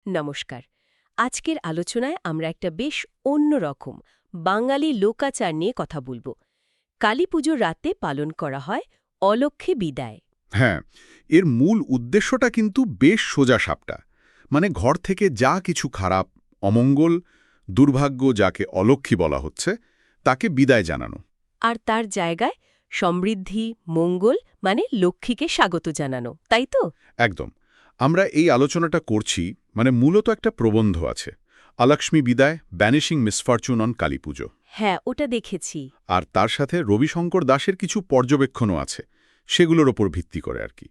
নমস্কার। আজকের আলোচনায় আমরা একটা বেশ অন্যরকম বাঙালি লোকাচার নিয়ে কথা বলবো। কালীপুজোর রাতে পালন করা হয় অলক্ষ্মী বিদায়। হ্যাঁ, এর মূল উদ্দেশ্যটা কিন্তু বেশ সোজাসাপটা। মানে ঘর থেকে যা কিছু খারাপ, অমঙ্গল, দুর্ভাগ্য যাকে অলক্ষ্মী বলা হচ্ছে, তাকে বিদায় জানানো। আর তার জায়গায় সমৃদ্ধি, মঙ্গল মানে লক্ষ্মীকে স্বাগত জানানো, তাই তো? একদম। আমরা এই আলোচনাটা করছি মানে মূলত একটা প্রবন্ধ আছে, অলক্ষ্মী বিদায়, ব্যানিশিং মিসফরচুন অন কালীপুজো। হ্যাঁ, ওটা দেখেছি। আর তার সাথে রবিশঙ্কর দাশের কিছু পর্যবেক্ষণও আছে, সেগুলোর ওপর ভিত্তি করে আর কি।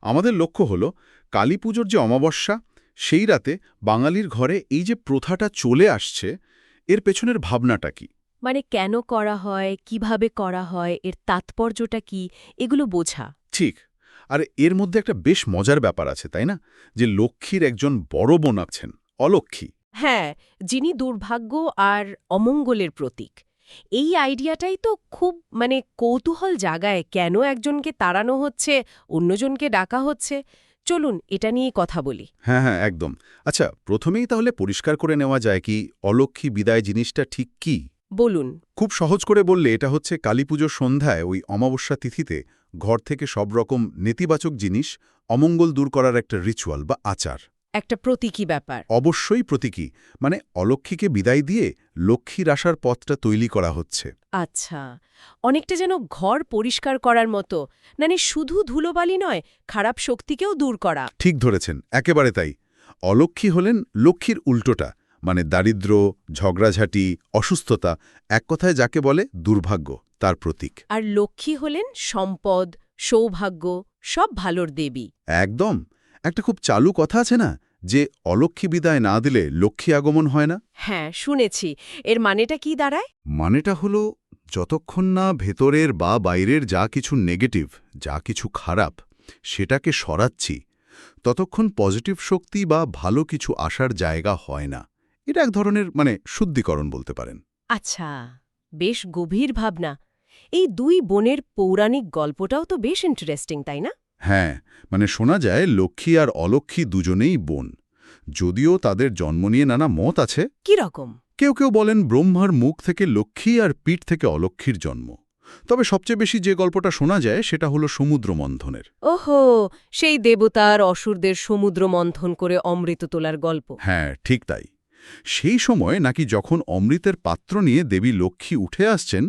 আমাদের লক্ষ্য হলো কালীপুজোর যে অমাবস্যা, সেই রাতে বাঙালির ঘরে এই যে প্রথাটা চলে আসছে, এর পেছনের ভাবনাটা কি। মানে কেন করা হয়, কিভাবে করা হয়, এর তাৎপর্যটা কি, এগুলো বোঝা। ঠিক। আর এর মধ্যে একটা বেশ মজার ব্যাপার আছে, তাই না? যে লক্ষ্মীর একজন বড় বোন আছেন, অলক্ষ্মী। হ্যাঁ, যিনি দুর্ভাগ্য আর অমঙ্গলের প্রতীক। এই আইডিয়াটাই তো খুব কৌতূহল জাগায়, কেন একজনকে তাড়ানো হচ্ছে, অন্যজনকে ডাকা হচ্ছে। চলুন এটা নিয়ে কথা বলি। হ্যাঁ হ্যাঁ, একদম। আচ্ছা, প্রথমেই তাহলে পরিষ্কার করে নেওয়া যায় কি অলক্ষ্মী বিদায় জিনিসটা ঠিক কি। বলুন। খুব সহজ করে বললে এটা হচ্ছে কালীপুজোর সন্ধ্যায় ওই অমাবস্যা তিথিতে ঘর থেকে সব রকম নেতিবাচক জিনিস, অমঙ্গল দূর করার একটা রিচুয়াল বা আচার। একটা প্রতীকী ব্যাপার। অবশ্যই প্রতীকী। মানে অলক্ষ্মীকে বিদায় দিয়ে লক্ষ্মীর আসার পথটা তৈরি করা হচ্ছে। আচ্ছা, অনেকটা যেন ঘর পরিষ্কার করার মতো, শুধু ধুলোবালি নয়, খারাপ শক্তিকেও দূর করা। ঠিক ধরেছেন, একেবারে তাই। অলক্ষ্মী হলেন লক্ষ্মীর উল্টোটা, মানে দারিদ্র্য, ঝগড়াঝাঁটি, অসুস্থতা, এক কথায় যাকে বলে দুর্ভাগ্য, তার প্রতীক। আর লক্ষ্মী হলেন সম্পদ, সৌভাগ্য, সব ভালোর দেবী। একদম। একটা খুব চালু কথা আছে না, যে অলক্ষ্মী বিদায় না দিলে লক্ষ্মী আগমন হয় না। হ্যাঁ, শুনেছি। এর মানেটা কি দাঁড়ায়? মানেটা হলো, যতক্ষণ না ভেতরের বা বাইরের যা কিছু নেগেটিভ, যা কিছু খারাপ, সেটাকে সরাচ্ছি, ততক্ষণ পজিটিভ শক্তি বা ভালো কিছু আসার জায়গা হয় না। এটা এক ধরনের শুদ্ধিকরণ বলতে পারেন। আচ্ছা, বেশ গভীর ভাবনা। এই দুই বোনের পৌরাণিক গল্পটাও তো বেশ ইন্টারেস্টিং, তাই না? হ্যাঁ, শোনা যায় লক্ষ্মী আর অলক্ষ্মী দুজনেই বোন। যদিও তাদের জন্ম নিয়ে নানা মত আছে। কি রকম? কেউ কেউ বলেন ব্রহ্মার মুখ থেকে লক্ষ্মী আর পিঠ থেকে অলক্ষ্মীর জন্ম। তবে সবচেয়ে বেশি যে গল্পটা শোনা যায় সেটা হলো সমুদ্র মন্থনের। ওহো, সেই দেবতার অসুরদের সমুদ্র মন্থন করে অমৃত তোলার গল্প। হ্যাঁ, ঠিক তাই। সেই সময় নাকি যখন অমৃতের পাত্র নিয়ে দেবী লক্ষ্মী উঠে আসছেন,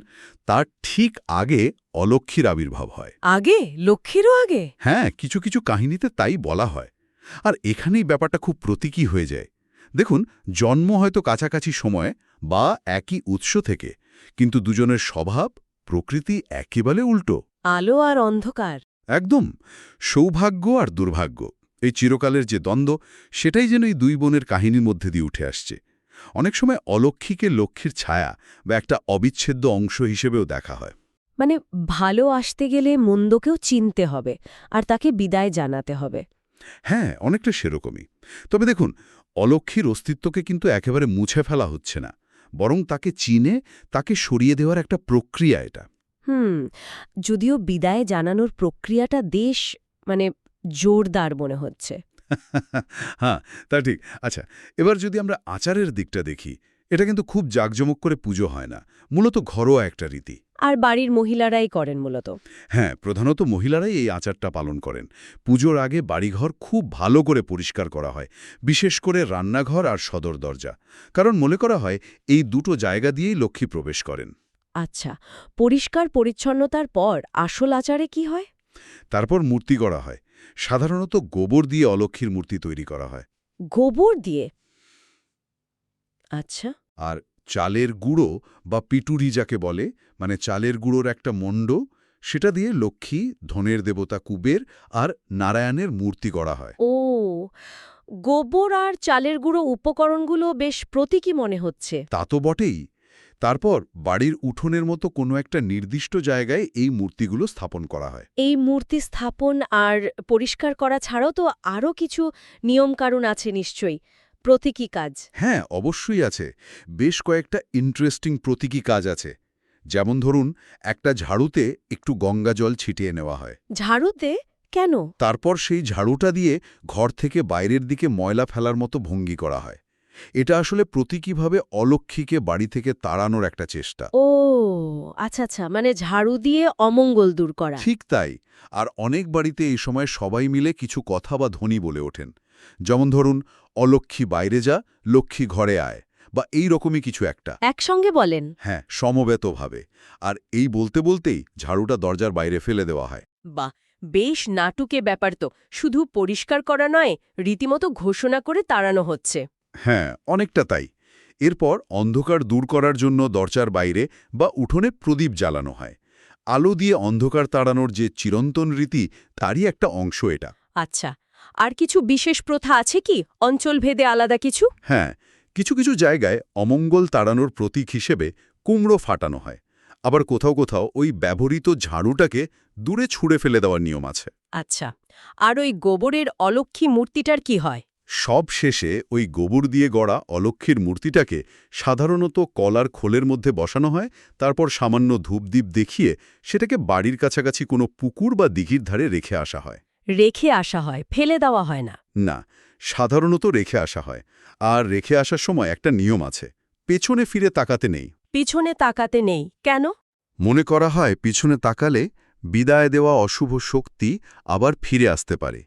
তার ঠিক আগে অলক্ষ্মীর আবির্ভাব হয়। আগে? লক্ষ্মীরও আগে? হ্যাঁ, কিছু কিছু কাহিনীতে তাই বলা হয়। আর এখানেই ব্যাপারটা খুব প্রতীকী হয়ে যায়। দেখুন, জন্ম হয়তো কাছাকাছি সময়ে বা একই উৎস থেকে, কিন্তু দুজনের স্বভাব, প্রকৃতি একেবারে উল্টো। আলো আর অন্ধকার। একদম। সৌভাগ্য আর দুর্ভাগ্য, এই চিরকালের যে দ্বন্দ্ব, সেটাই যেন এই দুই বোনের কাহিনীর মধ্যে দিয়ে উঠে আসছে। অনেক সময় অলক্ষ্মীকে লক্ষ্মীর ছায়া বা একটা অবিচ্ছেদ্য অংশ হিসেবেও দেখা হয়। মানে ভালো আসতে গেলে মন্দকেও চিনতে হবে, আর তাকে বিদায় জানাতে হবে। হ্যাঁ, অনেকটা সেরকমই। তবে দেখুন, অলক্ষ্মীর অস্তিত্বকে কিন্তু একেবারে মুছে ফেলা হচ্ছে না, বরং তাকে চিনে তাকে সরিয়ে দেওয়ার একটা প্রক্রিয়া এটা। হুম, যদিও বিদায় জানানোর প্রক্রিয়াটা বেশ মানে জোরদার মনে হচ্ছে। হ্যাঁ, তা ঠিক। আচ্ছা, এবার যদি আমরা আচারের দিকটা দেখি, এটা কিন্তু খুব জাঁকজমক করে পুজো হয় না, মূলত ঘরোয়া একটা রীতি। আর বাড়ির মহিলারাই করেন মূলত। হ্যাঁ, প্রধানত মহিলারাই এই আচারটা পালন করেন। পুজোর আগে বাড়িঘর খুব ভালো করে পরিষ্কার করা হয়, বিশেষ করে রান্নাঘর আর সদর দরজা। কারণ মনে করা হয় এই দুটো জায়গা দিয়েই লক্ষ্মী প্রবেশ করেন। আচ্ছা, পরিষ্কার পরিচ্ছন্নতার পর আসল আচারে কি হয়? তারপর মূর্তি গড়া হয়। সাধারণত গোবর দিয়ে অলক্ষ্মীর মূর্তি তৈরি করা হয়। গোবর দিয়ে? আচ্ছা। আর চালের গুঁড়ো বা পিটুরি যাকে বলে, চালের গুঁড়োর একটা মণ্ড, সেটা দিয়ে লক্ষ্মী, ধনের দেবতা কুবের আর নারায়ণের মূর্তি গড়া হয়। ও, গোবর আর চালের গুঁড়ো উপকরণগুলো বেশ প্রতীকী মনে হচ্ছে। তা তো বটেই। তারপর বাড়ির উঠোনের মতো কোনো একটা নির্দিষ্ট জায়গায় এই মূর্তিগুলো স্থাপন করা হয়। এই মূর্তি স্থাপন আর পরিষ্কার করা ছাড়াও তো আরও কিছু নিয়মকানুন আছে নিশ্চয়ই, প্রতীকী কাজ। হ্যাঁ, অবশ্যই আছে। বেশ কয়েকটা ইন্টারেস্টিং প্রতীকী কাজ আছে। যেমন ধরুন, একটা ঝাড়ুতে একটু গঙ্গা জল ছিটিয়ে নেওয়া হয়। ঝাড়ুতে? কেন? তারপর সেই ঝাড়ুটা দিয়ে ঘর থেকে বাইরের দিকে ময়লা ফেলার মতো ভঙ্গি করা হয়। এটা আসলে প্রতীকীভাবে অলক্ষ্মীকে বাড়ি থেকে তাড়ানোর একটা চেষ্টা। ও আচ্ছা আচ্ছা, মানে ঝাড়ু দিয়ে অমঙ্গল দূর করা। ঠিক তাই। আর অনেক বাড়িতে এই সময় সবাই মিলে কিছু কথা বা ধ্বনি বলে ওঠেন, যেমন ধরুন, অলক্ষ্মী বাইরে যা, লক্ষ্মী ঘরে আয়, বা এই রকমই কিছু একটা। একসঙ্গে বলেন? হ্যাঁ, সমবেতভাবে। আর এই বলতে বলতেই ঝাড়ুটা দরজার বাইরে ফেলে দেওয়া হয়। বাহ, বেশ নাটুকে ব্যাপার তো। শুধু পরিষ্কার করা নয়, রীতিমতো ঘোষণা করে তাড়ানো হচ্ছে। হ্যাঁ, অনেকটা তাই। এরপর অন্ধকার দূর করার জন্য দরজার বাইরে বা উঠোনে প্রদীপ জ্বালানো হয়। আলো দিয়ে অন্ধকার তাড়ানোর যে চিরন্তন রীতি, তারই একটা অংশ এটা। আচ্ছা, আর কিছু বিশেষ প্রথা আছে কি, অঞ্চলভেদে আলাদা কিছু? হ্যাঁ, কিছু কিছু জায়গায় অমঙ্গল তাড়ানোর প্রতীক হিসেবে কুমড়ো ফাটানো হয়। আবার কোথাও কোথাও ওই ব্যবহৃত ঝাড়ুটাকে দূরে ছুঁড়ে ফেলে দেওয়ার নিয়ম আছে। আচ্ছা, আর ওই গোবরের অলক্ষ্মী মূর্তিটার কি হয়? সব শেষে ওই গোবর দিয়ে গড়া অলক্ষ্মীর মূর্তিটাকে সাধারণত কলার খোলের মধ্যে বসানো হয়, তারপর সামান্য ধূপদীপ দেখিয়ে সেটাকে বাড়ির কাছাকাছি কোনো পুকুর বা দিঘির ধারে রেখে আসা হয়। রেখে আসা হয়, ফেলে দেওয়া হয় না? না, সাধারণত রেখে আসা হয়। আর রেখে আসার সময় একটা নিয়ম আছে, পেছনে ফিরে তাকাতে নেই। পিছনে তাকাতে নেই কেন? মনে করা হয় পিছনে তাকালে বিদায় দেওয়া অশুভ শক্তি আবার ফিরে আসতে পারে।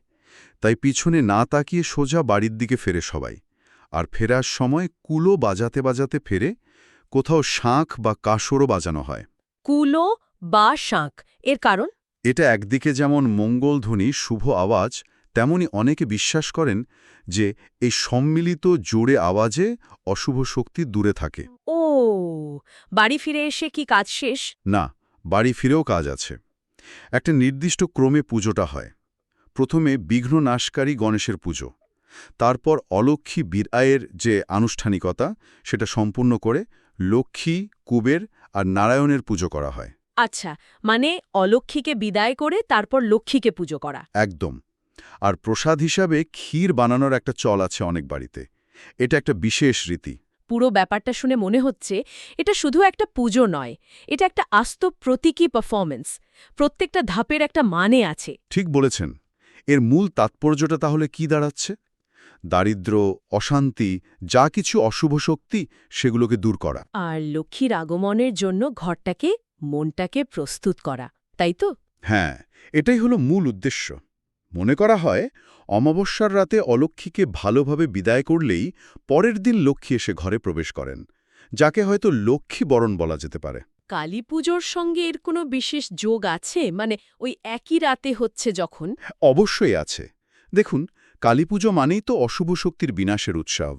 তাই পিছনে না তাকিয়ে সোজা বাড়ির দিকে ফেরে সবাই। আর ফেরার সময় কুলো বাজাতে বাজাতে ফেরে, কোথাও শাঁখ বা কাসরও বাজানো হয়। কুলো বা শাঁখ, এর কারণ? এটা একদিকে যেমন মঙ্গলধ্বনি, শুভ আওয়াজ, তেমনি অনেকে বিশ্বাস করেন যে এই সম্মিলিত জোরে আওয়াজে অশুভ শক্তি দূরে থাকে। ও, বাড়ি ফিরে এসে কি কাজ শেষ? না, বাড়ি ফিরেও কাজ আছে। একটা নির্দিষ্ট ক্রমে পুজোটা হয়। প্রথমে বিঘ্ননাশকারী গণেশের পুজো, তারপর অলক্ষ্মী বিদায়ের যে আনুষ্ঠানিকতা, সেটা সম্পূর্ণ করে লক্ষ্মী, কুবের আর নারায়ণের পুজো করা হয়। আচ্ছা, মানে অলক্ষ্মীকে বিদায় করে তারপর লক্ষ্মীকে পুজো করা। একদম। আর প্রসাদ হিসাবে ক্ষীর বানানোর একটা চল আছে অনেক বাড়িতে। এটা একটা বিশেষ রীতি। পুরো ব্যাপারটা শুনে মনে হচ্ছে এটা শুধু একটা পুজো নয়, এটা একটা আস্ত প্রতীকী পারফরমেন্স। প্রত্যেকটা ধাপের একটা মানে আছে। ঠিক বলেছেন। এর মূল তাৎপর্যটা তাহলে কি দাঁড়াচ্ছে? দারিদ্র্য, অশান্তি, যা কিছু অশুভ শক্তি, সেগুলোকে দূর করা। আর লক্ষ্মীর আগমনের জন্য ঘরটাকে, মনটাকে প্রস্তুত করা, তাই তো? হ্যাঁ, এটাই হলো মূল উদ্দেশ্য। মনে করা হয় অমাবস্যার রাতে অলক্ষ্মীকে ভালোভাবে বিদায় করলেই পরের দিন লক্ষ্মী এসে ঘরে প্রবেশ করেন, যাকে হয়তো লক্ষ্মী বরণ বলা যেতে পারে। কালী পুজোর সঙ্গে এর কোনো বিশেষ যোগ আছে, মানে ওই একই রাতে হচ্ছে যখন? অবশ্যই আছে। দেখুন, কালীপুজো মানেই তো অশুভ শক্তির বিনাশের উৎসব।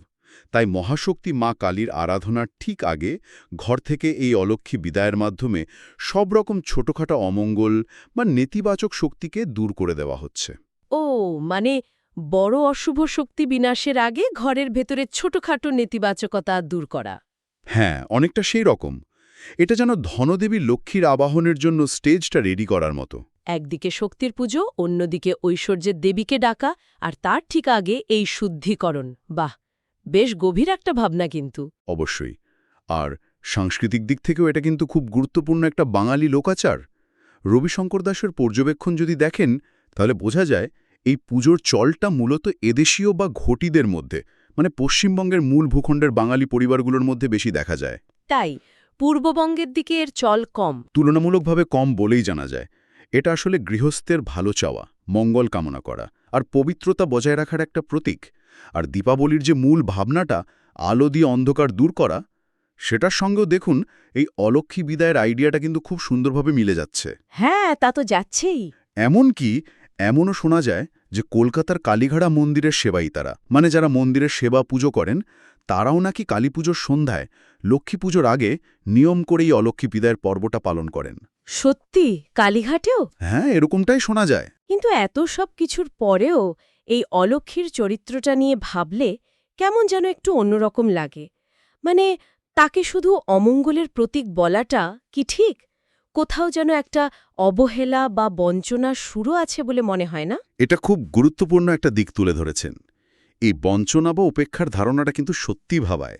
তাই মহাশক্তি মা কালীর আরাধনার ঠিক আগে ঘর থেকে এই অলক্ষ্মী বিদায়ের মাধ্যমে সব রকম ছোটখাটো অমঙ্গল বা নেতিবাচক শক্তিকে দূর করে দেওয়া হচ্ছে। ও, মানে বড় অশুভ শক্তি বিনাশের আগে ঘরের ভেতরে ছোটখাটো নেতিবাচকতা দূর করা। হ্যাঁ, অনেকটা সেই রকম। এটা যেন ধনদেবী লক্ষ্মীর আবাহনের জন্য স্টেজটা রেডি করার মতো। একদিকে শক্তির পুজো, অন্যদিকে ঐশ্বর্যের দেবীকে ডাকা, আর তার ঠিক আগে এই শুদ্ধিকরণ। বাহ, বেশ গভীর একটা ভাবনা কিন্তু। অবশ্যই। আর সাংস্কৃতিক দিক থেকেও এটা কিন্তু খুব গুরুত্বপূর্ণ একটা বাঙালি লোকাচার। রবিশঙ্কর দাসের পর্যবেক্ষণ যদি দেখেন, তাহলে বোঝা যায় এই পুজোর চলটা মূলত এদেশীয় বা ঘটিদের মধ্যে, মানে পশ্চিমবঙ্গের মূল ভূখণ্ডের বাঙালি পরিবারগুলোর মধ্যে বেশি দেখা যায়। তাই পূর্ববঙ্গের দিকে এর চল কম? তুলনামূলকভাবে কম বলেই জানা যায়। এটা আসলে গৃহস্থের ভালো চাওয়া, মঙ্গল কামনা করা আর পবিত্রতা বজায় রাখার একটা প্রতীক। আর দীপাবলির যে মূল ভাবনাটা, আলো দিয়ে অন্ধকার দূর করা, সেটার সঙ্গেও দেখুন এই অলক্ষ্মী বিদায়ের আইডিয়াটা কিন্তু খুব সুন্দরভাবে মিলে যাচ্ছে। হ্যাঁ, তা তো যাচ্ছেই। এমনকি এমনও শোনা যায় যে কলকাতার কালীঘাড়া মন্দিরের সেবাই তারা, মানে যারা মন্দিরের সেবা পুজো করেন, তারাও নাকি কালীপুজোর সন্ধ্যায় লক্ষ্মী পুজোর আগে নিয়ম করেই অলক্ষ্মী বিদায়ের পর্বটা পালন করেন। সত্যি? কালীঘাটেও? হ্যাঁ, এরকমটাই শোনা যায়। কিন্তু এত সব কিছুর পরেও এই অলক্ষ্মীর চরিত্রটা নিয়ে ভাবলে কেমন যেন একটু অন্যরকম লাগে। মানে তাকে শুধু অমঙ্গলের প্রতীক বলাটা কি ঠিক? কোথাও যেন একটা অবহেলা বা বঞ্চনার সুরও আছে বলে মনে হয় না? এটা খুব গুরুত্বপূর্ণ একটা দিক তুলে ধরেছেন। এই বঞ্চনা বা উপেক্ষার ধারণাটা কিন্তু সত্যি ভাবায়।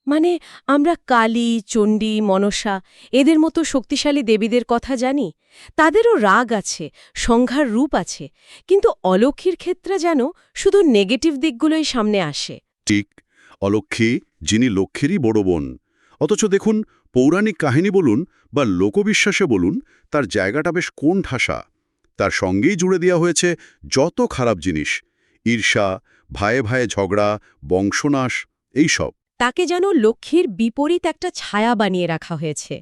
মানে আমরা কালী, চণ্ডী, মনসা এদের মতো শক্তিশালী দেবীদের কথা জানি। তাদেরও রাগ আছে, সংহার রূপ আছে, কিন্তু অলক্ষ্মীর ক্ষেত্রে যেন শুধু নেগেটিভ দিকগুলোই সামনে আসে। ঠিক, অলক্ষ্মী যিনি লক্ষ্মীরই বড় বোন। অথচ দেখুন, পৌরাণিক কাহিনী বলুন বা লোকবিশ্বাসে বলুন, তার জায়গাটা বেশ কোণঠাসা। তার সঙ্গেই জুড়ে দেওয়া হয়েছে যত খারাপ জিনিস, ঈর্ষা, ভায়ে ভায়ে ঝগড়া, বংশনাশ, এইসব। তাকে যেন লক্ষ্মীর বিপরীত একটা ছায়া বানিয়ে রাখা হয়েছে।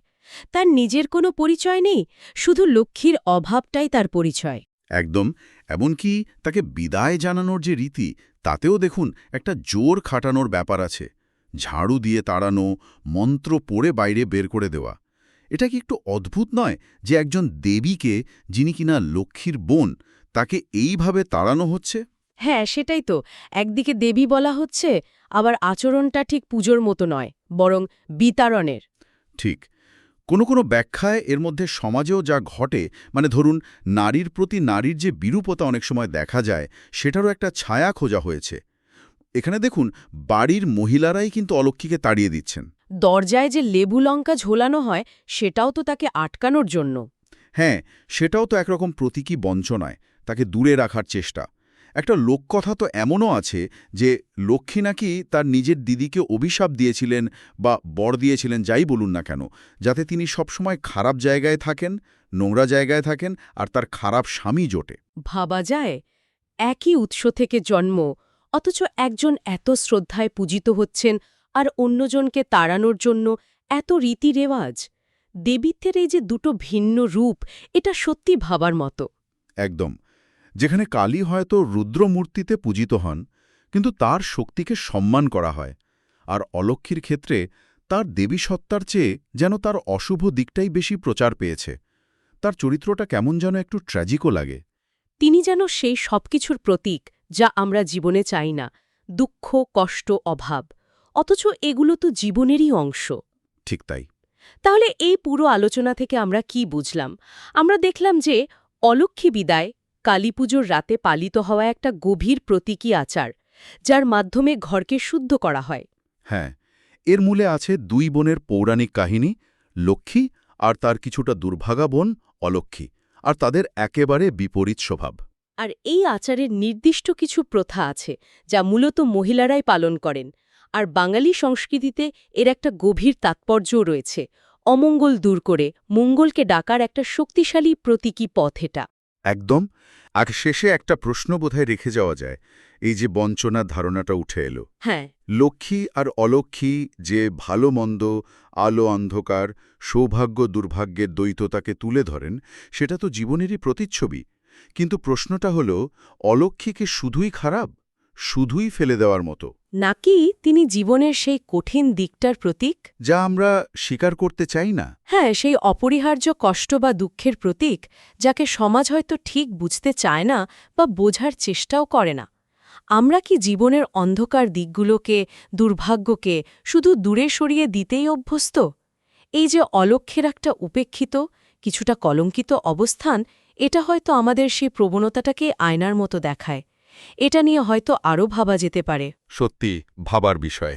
তার নিজের কোনো পরিচয় নেই, শুধু লক্ষ্মীর অভাবটাই তার পরিচয়। একদম। এমনকি তাকে বিদায় জানানোর যে রীতি, তাতেও দেখুন একটা জোর খাটানোর ব্যাপার আছে। ঝাড়ু দিয়ে তাড়ানো, মন্ত্র পড়ে বাইরে বের করে দেওয়া। এটা কি একটু অদ্ভুত নয় যে একজন দেবীকে, যিনি কিনা লক্ষ্মীর বোন, তাকে এইভাবে তাড়ানো হচ্ছে? হ্যাঁ, সেটাই তো। একদিকে দেবী বলা হচ্ছে, আবার আচরণটা ঠিক পুজোর মতো নয়, বরং বিতাড়নের। ঠিক। কোনো ব্যাখ্যায় এর মধ্যে সমাজেও যা ঘটে, মানে ধরুন নারীর প্রতি নারীর যে বিরূপতা অনেক সময় দেখা যায়, সেটারও একটা ছায়া খোঁজা হয়েছে। এখানে দেখুন, বাড়ির মহিলারাই কিন্তু অলক্ষ্মীকে তাড়িয়ে দিচ্ছেন। দরজায় যে লেবু লঙ্কা ঝোলানো হয়, সেটাও তো তাকে আটকানোর জন্য। হ্যাঁ, সেটাও তো একরকম প্রতীকী বঞ্চনায়, তাকে দূরে রাখার চেষ্টা। একটা লোককথা তো এমনও আছে যে লক্ষ্মী নাকি তার নিজের দিদিকে অভিশাপ দিয়েছিলেন বা বর দিয়েছিলেন, যাই বলুন না কেন, যাতে তিনি সবসময় খারাপ জায়গায় থাকেন, নোংরা জায়গায় থাকেন, আর তার খারাপ স্বামী জোটে। ভাবা যায়, একই উৎস থেকে জন্ম, অথচ একজন এত শ্রদ্ধায় পূজিত হচ্ছেন আর অন্যজনকে তাড়ানোর জন্য এত রীতি রেওয়াজ। দেবীত্বের এই যে দুটো ভিন্ন রূপ, এটা সত্যি ভাবার মতো। একদম। যেখানে কালী হয়তো রুদ্রমূর্তিতে পূজিত হন, কিন্তু তার শক্তিকে সম্মান করা হয়। আর অলক্ষ্মীর ক্ষেত্রে তার দেবী সত্তার চেয়ে যেন তার অশুভ দিকটাই বেশি প্রচার পেয়েছে। তার চরিত্রটা কেমন যেন একটু ট্র্যাজিকও লাগে। তিনি যেন সেই সবকিছুর প্রতীক যা আমরা জীবনে চাই না, দুঃখ, কষ্ট, অভাব। অথচ এগুলো তো জীবনেরই অংশ। ঠিক তাই। তাহলে এই পুরো আলোচনা থেকে আমরা কি বুঝলাম? আমরা দেখলাম যে অলক্ষ্মী বিদায় কালীপুজোর রাতে পালিত হওয়া একটা গভীর প্রতীকী আচার, যার মাধ্যমে ঘরকে শুদ্ধ করা হয়। হ্যাঁ, এর মূলে আছে দুই বোনের পৌরাণিক কাহিনী, লক্ষ্মী আর তার কিছুটা দুর্ভাগা বোন অলক্ষ্মী, আর তাদের একেবারে বিপরীত স্বভাব। আর এই আচারের নির্দিষ্ট কিছু প্রথা আছে, যা মূলত মহিলারাই পালন করেন। আর বাঙালি সংস্কৃতিতে এর একটা গভীর তাৎপর্যও রয়েছে। অমঙ্গল দূর করে মঙ্গলকে ডাকার একটা শক্তিশালী প্রতীকী পথ এটা। একদম। আর শেষে একটা প্রশ্ন বোধহয় রেখে যাওয়া যায়, এই যে বঞ্চনার ধারণাটা উঠে এলো। হ্যাঁ, লক্ষ্মী আর অলক্ষ্মী যে ভালো মন্দ, আলো অন্ধকার, সৌভাগ্য দুর্ভাগ্যের দ্বৈততাকে তুলে ধরেন, সেটা তো জীবনেরই প্রতিচ্ছবি। কিন্তু প্রশ্নটা হল, অলক্ষ্মী কি শুধুই খারাপ, শুধুই ফেলে দেওয়ার মতো, নাকি তিনি জীবনের সেই কঠিন দিকটার প্রতীক? যা আমরা স্বীকার করতে চাই না? হ্যাঁ, সেই অপরিহার্য কষ্ট বা দুঃখের প্রতীক, যাকে সমাজ হয়তো ঠিক বুঝতে চায় না বা বোঝার চেষ্টাও করে না। আমরা কি জীবনের অন্ধকার দিকগুলোকে, দুর্ভাগ্যকে শুধু দূরে সরিয়ে দিতেই অভ্যস্ত? এই যে অলক্ষ্যের একটা উপেক্ষিত, কিছুটা কলঙ্কিত অবস্থান, এটা হয়তো আমাদের সেই প্রবণতাটাকে আয়নার মতো দেখায়। এটা নিয়ে হয়তো আরও ভাবা যেতে পারে। সত্যি ভাবার বিষয়।